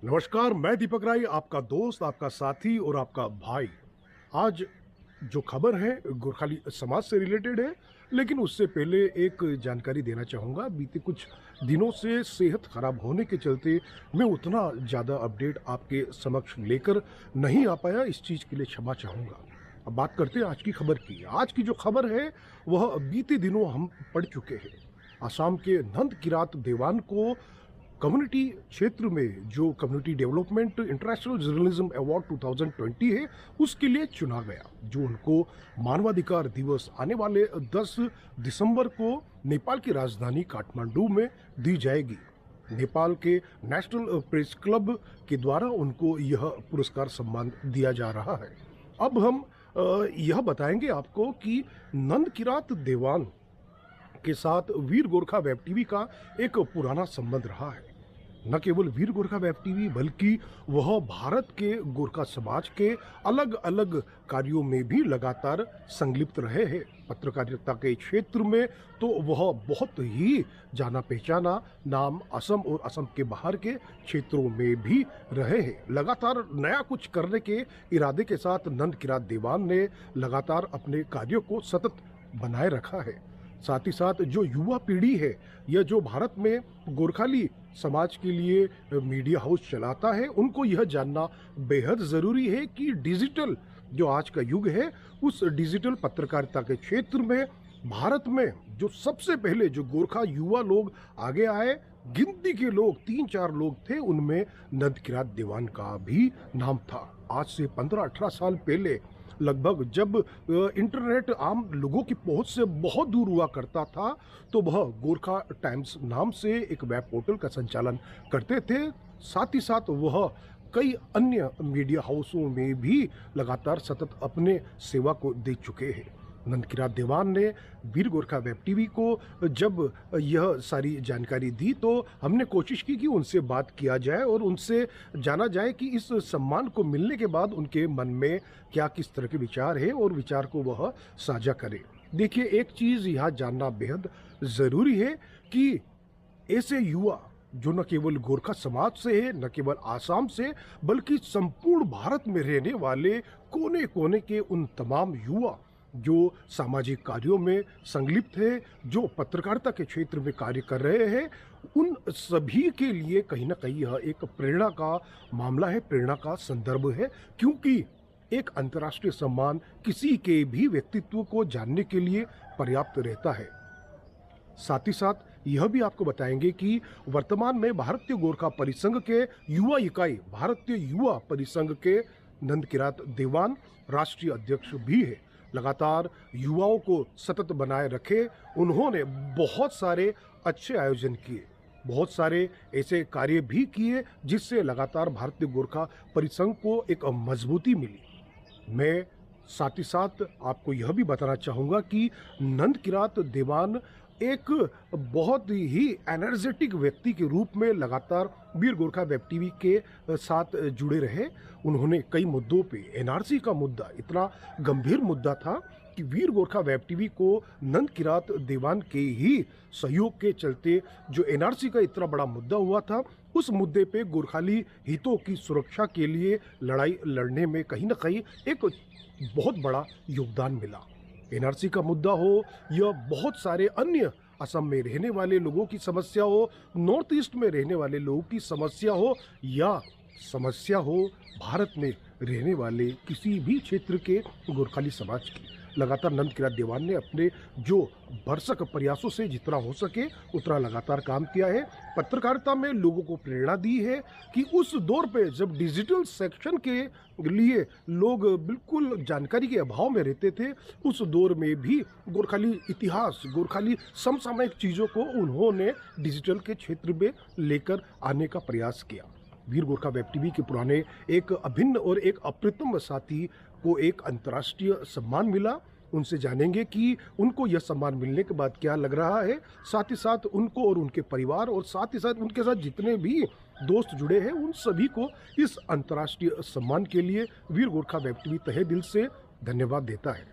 नमस्कार, मैं दीपक राय, आपका दोस्त, आपका साथी और आपका भाई। आज जो खबर है गोरखाली समाज से रिलेटेड है, लेकिन उससे पहले एक जानकारी देना चाहूँगा। बीते कुछ दिनों से सेहत खराब होने के चलते मैं उतना ज़्यादा अपडेट आपके समक्ष लेकर नहीं आ पाया, इस चीज़ के लिए क्षमा चाहूँगा। अब बात करते हैं आज की खबर की। आज की जो खबर है, वह बीते दिनों हम पढ़ चुके हैं। असम के नंद किरात देवान को कम्युनिटी क्षेत्र में जो community development international journalism award 2020 है, उसके लिए चुना गया, जो उनको मानवाधिकार दिवस आने वाले 10 दिसंबर को नेपाल की राजधानी काठमांडू में दी जाएगी। नेपाल के नेशनल प्रेस क्लब के द्वारा उनको यह पुरस्कार सम्मान दिया जा रहा है। अब हम यह बताएंगे आपको कि नंद किरात देवान के साथ वीर गोरखा वेब टीवी का एक पुराना संबंध रहा है। न केवल वीर गोरखा वेब टीवी बल्कि वह भारत के गोरखा समाज के अलग अलग कार्यों में भी लगातार संलिप्त रहे हैं। पत्रकारिता के क्षेत्र में तो वह बहुत ही जाना पहचाना नाम असम और असम के बाहर के क्षेत्रों में भी रहे हैं। लगातार नया कुछ करने के इरादे के साथ नंद किरात देवान ने लगातार अपने कार्यों को सतत बनाए रखा है। साथ ही साथ जो युवा पीढ़ी है, यह जो भारत में गोरखाली समाज के लिए मीडिया हाउस चलाता है, उनको यह जानना बेहद ज़रूरी है कि डिजिटल जो आज का युग है, उस डिजिटल पत्रकारिता के क्षेत्र में भारत में जो सबसे पहले जो गोरखा युवा लोग आगे आए, गिनती के लोग 3-4 लोग थे, उनमें नंद किरात देवान का भी नाम था। आज से 15-18 साल पहले लगभग जब इंटरनेट आम लोगों की पहुंच से बहुत दूर हुआ करता था, तो वह गोरखा टाइम्स नाम से एक वेब पोर्टल का संचालन करते थे। साथ ही साथ वह कई अन्य मीडिया हाउसों में भी लगातार सतत अपने सेवा को दे चुके हैं। नंद किरात देवान ने वीर गोरखा वेब टीवी को जब यह सारी जानकारी दी, तो हमने कोशिश की कि उनसे बात किया जाए और उनसे जाना जाए कि इस सम्मान को मिलने के बाद उनके मन में क्या किस तरह के विचार है और विचार को वह साझा करे। देखिए, एक चीज़ यहाँ जानना बेहद ज़रूरी है कि ऐसे युवा जो न केवल गोरखा समाज से है, न केवल आसाम से, बल्कि संपूर्ण भारत में रहने वाले कोने कोने के उन तमाम युवा जो सामाजिक कार्यों में संलिप्त है, जो पत्रकारिता के क्षेत्र में कार्य कर रहे हैं, उन सभी के लिए कहीं ना कहीं यह एक प्रेरणा का मामला है, प्रेरणा का संदर्भ है। क्योंकि एक अंतर्राष्ट्रीय सम्मान किसी के भी व्यक्तित्व को जानने के लिए पर्याप्त रहता है। साथ ही साथ यह भी आपको बताएंगे कि वर्तमान में भारतीय गोरखा परिसंघ के युवा इकाई, भारतीय युवा परिसंघ के नंद किरात देवान राष्ट्रीय अध्यक्ष भी है। लगातार युवाओं को सतत बनाए रखे, उन्होंने बहुत सारे अच्छे आयोजन किए, बहुत सारे ऐसे कार्य भी किए जिससे लगातार भारतीय गोरखा परिसंघ को एक मजबूती मिली। मैं साथ ही साथ आपको यह भी बताना चाहूँगा कि नंद किरात देवान एक बहुत ही एनर्जेटिक व्यक्ति के रूप में लगातार वीर गोरखा वेब टीवी के साथ जुड़े रहे। उन्होंने कई मुद्दों पे, एनआरसी का मुद्दा इतना गंभीर मुद्दा था कि वीर गोरखा वेब टीवी को नंद किरात देवान के ही सहयोग के चलते जो एनआरसी का इतना बड़ा मुद्दा हुआ था, उस मुद्दे पे गोरखाली हितों की सुरक्षा के लिए लड़ाई लड़ने में कहीं ना कहीं एक बहुत बड़ा योगदान मिला। एनआरसी का मुद्दा हो या बहुत सारे अन्य असम में रहने वाले लोगों की समस्या हो, नॉर्थ ईस्ट में रहने वाले लोगों की समस्या हो, या समस्या हो भारत में रहने वाले किसी भी क्षेत्र के गोरखाली समाज की, लगातार नंद किरात देवान ने अपने जो भरसक प्रयासों से जितना हो सके उतना लगातार काम किया है। पत्रकारिता में लोगों को प्रेरणा दी है कि उस दौर पे जब डिजिटल सेक्शन के लिए लोग बिल्कुल जानकारी के अभाव में रहते थे, उस दौर में भी गोरखाली इतिहास, गोरखाली समसामयिक चीज़ों को उन्होंने डिजिटल के क्षेत्र में लेकर आने का प्रयास किया। वीर गोरखा वेब टीवी के पुराने एक अभिन्न और एक अप्रतिम साथी को एक अंतर्राष्ट्रीय सम्मान मिला। उनसे जानेंगे कि उनको यह सम्मान मिलने के बाद क्या लग रहा है। साथ ही साथ उनको और उनके परिवार और साथ ही साथ उनके साथ जितने भी दोस्त जुड़े हैं, उन सभी को इस अंतर्राष्ट्रीय सम्मान के लिए वीर गोरखा वेब टीवी तहे दिल से धन्यवाद देता है।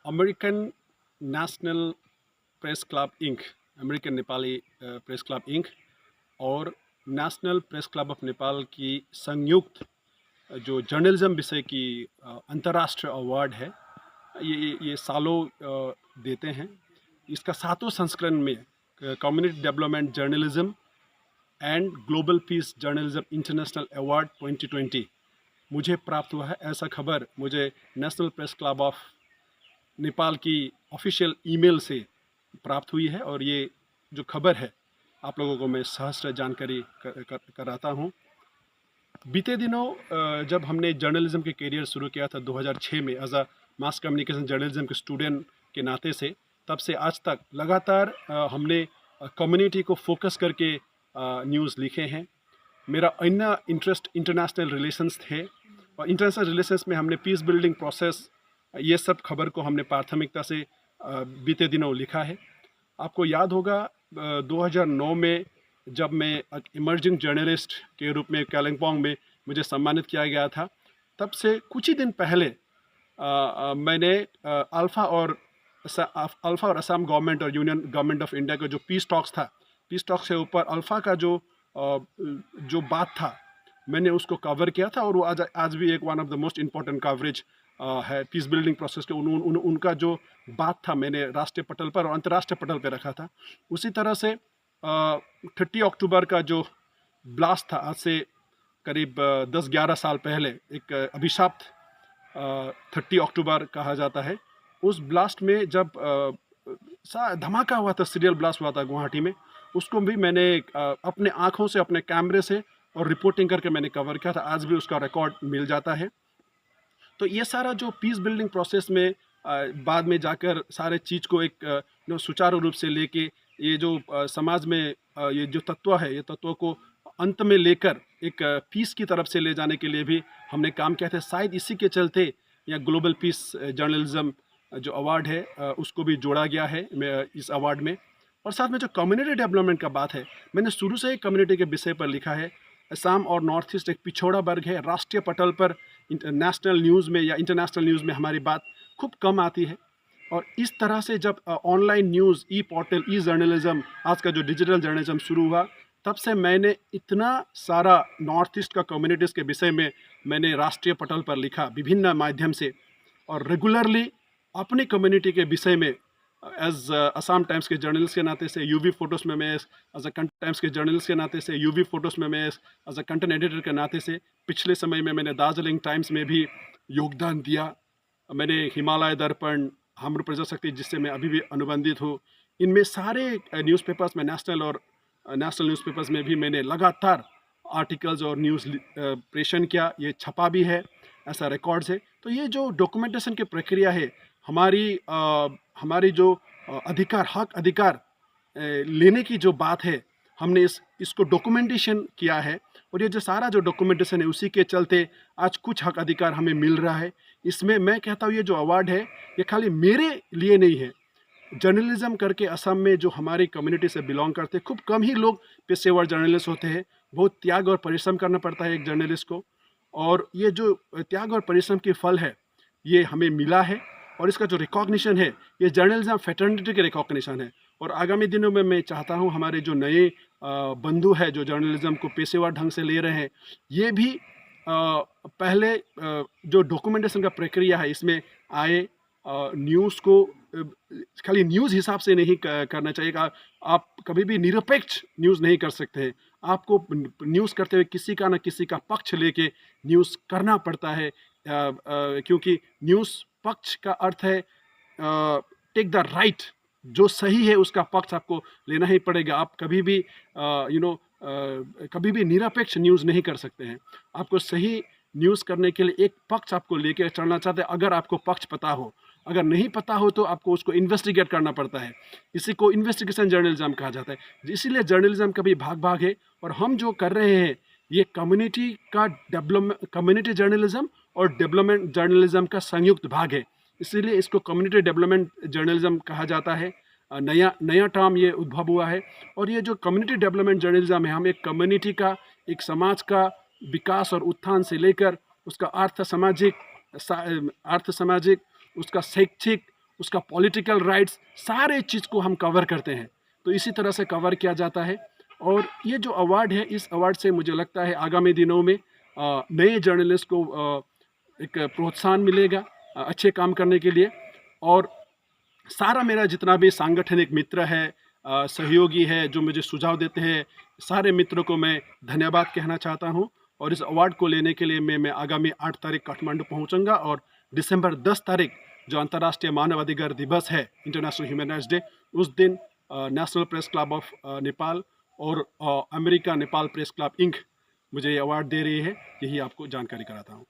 American National press club Inc, American Nepali Press club Inc और National press club of Nepal की संयुक्त जो जर्नलिज्म विषय की अंतर्राष्ट्रीय अवार्ड है, ये सालों देते हैं। इसका 7वां संस्करण में community development journalism and global piece journalism international award 2020 मुझे प्राप्त हुआ है। ऐसा खबर मुझे national press club of Nepal की ऑफिशियल ईमेल से प्राप्त हुई है, और ये जो खबर है आप लोगों को मैं सहस्त्र जानकारी कराता हूँ। बीते दिनों जब हमने जर्नलिज्म के करियर शुरू किया था 2006 में as a mass communication journalism के स्टूडेंट के नाते से, तब से आज तक लगातार हमने कम्युनिटी को फोकस करके न्यूज़ लिखे हैं। मेरा अन्य इंटरेस्ट इंटरनेशनल रिलेशंस थे, और इंटरनेशनल रिलेशंस में हमने पीस बिल्डिंग प्रोसेस, ये सब खबर को हमने प्राथमिकता से बीते दिनों लिखा है। आपको याद होगा 2009 में जब मैं एक इमर्जिंग जर्नलिस्ट के रूप में कालिम्पोंग में मुझे सम्मानित किया गया था, तब से कुछ ही दिन पहले मैंने अल्फ़ा और असम गवर्नमेंट और यूनियन गवर्नमेंट ऑफ इंडिया का जो पीस टॉक्स था, पीस टॉक्स के ऊपर अल्फ़ा का जो बात था, मैंने उसको कवर किया था, और वो आज भी एक one of the most important coverage है पीस बिल्डिंग प्रोसेस के। उनका जो बात था मैंने राष्ट्रीय पटल पर और अंतर्राष्ट्रीय पटल पर रखा था। उसी तरह से 30 अक्टूबर का जो ब्लास्ट था, आज से करीब 10-11 साल पहले, एक अभिशाप्त 30 अक्टूबर कहा जाता है। उस ब्लास्ट में जब धमाका हुआ था, सीरियल ब्लास्ट हुआ था गुवाहाटी में, उसको भी मैंने अपने आँखों से, अपने कैमरे से और रिपोर्टिंग करके मैंने कवर किया था। आज भी उसका रिकॉर्ड मिल जाता है। तो ये सारा जो पीस बिल्डिंग प्रोसेस में बाद में जाकर सारे चीज़ को एक सुचारू रूप से लेके, ये जो समाज में ये जो तत्व है, ये तत्व को अंत में लेकर एक पीस की तरफ से ले जाने के लिए भी हमने काम किया था। शायद इसी के चलते या ग्लोबल पीस जर्नलिज्म जो अवार्ड है उसको भी जोड़ा गया है इस अवार्ड में। और साथ में जो कम्युनिटी डेवलपमेंट का बात है, मैंने शुरू से ही कम्युनिटी के विषय पर लिखा है। असम और नॉर्थ ईस्ट एक पिछड़ा वर्ग है। राष्ट्रीय पटल पर नेशनल न्यूज़ में या इंटरनेशनल न्यूज़ में हमारी बात खूब कम आती है। और इस तरह से जब ऑनलाइन न्यूज़, ई पोर्टल, ई जर्नलिज्म, आज का जो डिजिटल जर्नलिज्म शुरू हुआ, तब से मैंने इतना सारा नॉर्थ ईस्ट का कम्युनिटीज़ के विषय में मैंने राष्ट्रीय पटल पर लिखा विभिन्न माध्यम से, और रेगुलरली अपनी कम्युनिटी के विषय में एज असम टाइम्स के जर्नलिस्ट के नाते से, यूवी फोटोज़ में मैं एज अ टाइम्स के जर्नलिस्ट के नाते से, यूवी फोटोज़ में मैं एज अ कंटेंट एडिटर के नाते से, पिछले समय में मैंने दार्जिलिंग टाइम्स में भी योगदान दिया। मैंने हिमालय दर्पण, हाम्रो प्रजाशक्ति, जिससे मैं अभी भी अनुबंधित हूँ, इनमें सारे न्यूज़पेपर्स में, नेशनल न्यूज़पेपर्स में भी मैंने लगातार आर्टिकल्स और न्यूज़ प्रेषण किया। ये छपा भी है, ऐसा रिकॉर्ड्स है। तो ये जो डॉक्यूमेंटेशन की प्रक्रिया है, हमारी जो अधिकार लेने की जो बात है, हमने इसको डॉक्यूमेंटेशन किया है। और ये जो सारा जो डॉक्यूमेंटेशन है, उसी के चलते आज कुछ हक अधिकार हमें मिल रहा है। इसमें मैं कहता हूँ ये जो अवार्ड है, ये खाली मेरे लिए नहीं है। जर्नलिज्म करके असम में जो हमारी कम्युनिटी से बिलोंग करते हैं, खूब कम ही लोग पेशेवर जर्नलिस्ट होते हैं। बहुत त्याग और परिश्रम करना पड़ता है एक जर्नलिस्ट को, और ये जो त्याग और परिश्रम के फल है, ये हमें मिला है। और इसका जो रिकॉग्निशन है, ये जर्नलिज्म फ्रेटर्निटी के रिकॉग्निशन है। और आगामी दिनों में मैं चाहता हूँ हमारे जो नए बंधु है, जो जर्नलिज्म को पेशेवर ढंग से ले रहे हैं, ये भी पहले जो डॉक्यूमेंटेशन का प्रक्रिया है, इसमें आए न्यूज़ को खाली न्यूज़ हिसाब से नहीं करना चाहिए। आप कभी भी निरपेक्ष न्यूज़ नहीं कर सकते हैं। आपको न्यूज़ करते हुए किसी का न किसी का पक्ष लेके न्यूज़ करना पड़ता है, क्योंकि न्यूज़ पक्ष का अर्थ है टेक द राइट, जो सही है उसका पक्ष आपको लेना ही पड़ेगा। आप कभी भी कभी भी निरपेक्ष न्यूज़ नहीं कर सकते हैं। आपको सही न्यूज़ करने के लिए एक पक्ष आपको लेके चलना चाहते हैं। अगर आपको पक्ष पता हो, अगर नहीं पता हो तो आपको उसको इन्वेस्टिगेट करना पड़ता है। इसी को इन्वेस्टिगेशन जर्नलिज्म कहा जाता है। इसीलिए जर्नलिज्म का भी भाग है, और हम जो कर रहे हैं ये कम्युनिटी का डेवलपमेंट, कम्युनिटी जर्नलिज्म और डेवलपमेंट जर्नलिज्म का संयुक्त भाग है। इसीलिए इसको कम्युनिटी डेवलपमेंट जर्नलिज्म कहा जाता है। नया टर्म ये उद्भव हुआ है। और ये जो कम्युनिटी डेवलपमेंट जर्नलिज्म है, हम एक कम्युनिटी का, एक समाज का विकास और उत्थान से लेकर उसका अर्थ सामाजिक, उसका शैक्षिक, उसका पॉलिटिकल राइट्स, सारे चीज़ को हम कवर करते हैं। तो इसी तरह से कवर किया जाता है। और ये जो अवार्ड है, इस अवार्ड से मुझे लगता है आगामी दिनों में नए जर्नलिस्ट को एक प्रोत्साहन मिलेगा अच्छे काम करने के लिए। और सारा मेरा जितना भी सांगठनिक मित्र है, सहयोगी है, जो मुझे सुझाव देते हैं, सारे मित्रों को मैं धन्यवाद कहना चाहता हूँ। और इस अवार्ड को लेने के लिए मैं आगामी 8 तारीख काठमांडू पहुँचूंगा, और दिसंबर 10 तारीख जो अंतर्राष्ट्रीय मानवाधिकार दिवस है, इंटरनेशनल ह्यूमन राइट्स डे, उस दिन national press club of Nepal और America Nepal press club inc मुझे ये अवार्ड दे रही है। यही आपको जानकारी कराता हूँ।